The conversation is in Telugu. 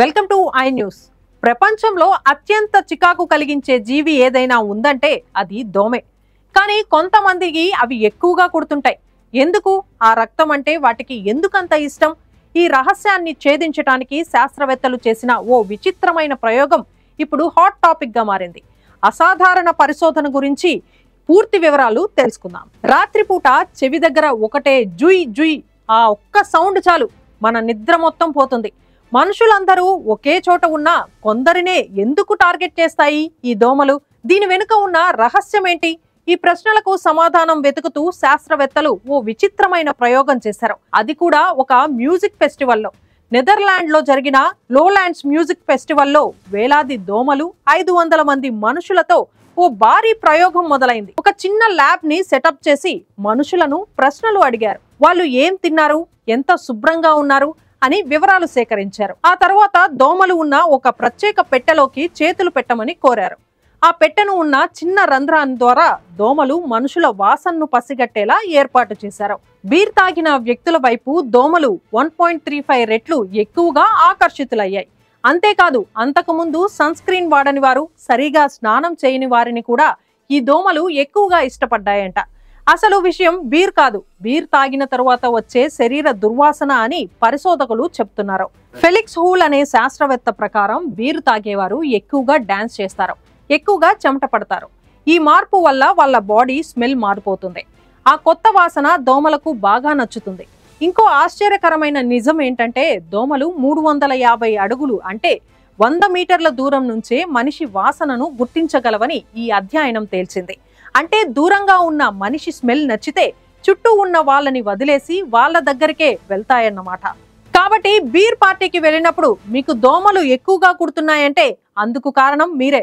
Welcome to I news. ప్రపంచంలో అత్యంత చికాకు కలిగించే జీవి ఏదైనా ఉందంటే అది దోమే. కానీ కొంతమందికి అవి ఎక్కువగా కుడుతుంటాయి. ఎందుకు? ఆ రక్తం అంటే వాటికి ఎందుకంత ఇష్టం? ఈ రహస్యాన్ని ఛేదించడానికి శాస్త్రవేత్తలు చేసిన ఓ విచిత్రమైన ప్రయోగం ఇప్పుడు హాట్ టాపిక్ గా మారింది. అసాధారణ పరిశోధన గురించి పూర్తి వివరాలు తెలుసుకుందాం. రాత్రిపూట చెవి దగ్గర ఒకటే జుయ్ జుయ్, ఆ ఒక్క సౌండ్ చాలు మన నిద్ర మొత్తం పోతుంది. మనుషులందరూ ఒకే చోట ఉన్న కొందరినే ఎందుకు టార్గెట్ చేస్తాయి ఈ దోమలు? దీని వెనుక ఉన్న రహస్యం ఏంటి? ఈ ప్రశ్నలకు సమాధానం వెతుకుతూ శాస్త్రవేత్తలు ఓ విచిత్రమైన ప్రయోగం చేశారు. అది కూడా ఒక మ్యూజిక్ ఫెస్టివల్లో. నెదర్లాండ్ లో జరిగిన లోలాండ్స్ మ్యూజిక్ ఫెస్టివల్లో వేలాది దోమలు 500 మంది మనుషులతో ఓ భారీ ప్రయోగం మొదలైంది. ఒక చిన్న ల్యాబ్ ని సెటప్ చేసి మనుషులను ప్రశ్నలు అడిగారు. వాళ్ళు ఏం తిన్నారు, ఎంత శుభ్రంగా ఉన్నారు అని వివరాలు సేకరించారు. ఆ తర్వాత దోమలు ఉన్న ఒక ప్రత్యేక పెట్టెలోకి చేతులు పెట్టమని కోరారు. ఆ పెట్టెను ఉన్న చిన్న రంధ్రాన్ని ద్వారా దోమలు మనుషుల వాసనను పసిగట్టేలా ఏర్పాటు చేశారు. బీర్ తాగిన వ్యక్తుల వైపు దోమలు 1.35 రెట్లు ఎక్కువగా ఆకర్షితులయ్యాయి. అంతేకాదు, అంతకుముందు సన్ స్క్రీన్ వాడని వారు, సరిగా స్నానం చేయని వారిని కూడా ఈ దోమలు ఎక్కువగా ఇష్టపడ్డాయంట. అసలు విషయం బీర్ కాదు, బీర్ తాగిన తరువాత వచ్చే శరీర దుర్వాసన అని పరిశోధకులు చెప్తున్నారు. ఫెలిక్స్ హూల్ అనే శాస్త్రవేత్త ప్రకారం బీర్ తాగేవారు ఎక్కువగా డాన్స్ చేస్తారు, ఎక్కువగా చెమట పడతారు. ఈ మార్పు వల్ల వాళ్ళ బాడీ స్మెల్ మారిపోతుంది. ఆ కొత్త వాసన దోమలకు బాగా నచ్చుతుంది. ఇంకో ఆశ్చర్యకరమైన నిజం ఏంటంటే దోమలు 350 అడుగులు అంటే 100 మీటర్ల దూరం నుంచే మనిషి వాసనను గుర్తించగలవని ఈ అధ్యయనం తేల్చింది. అంటే దూరంగా ఉన్న మనిషి స్మెల్ నచ్చితే చుట్టూ ఉన్న వాళ్ళని వదిలేసి వాళ్ళ దగ్గరికే వెళ్తాయన్నమాట. కాబట్టి బీర్ పార్టీకి వెళ్ళినప్పుడు మీకు దోమలు ఎక్కువగా కుడుతున్నాయంటే అందుకు కారణం మీరే.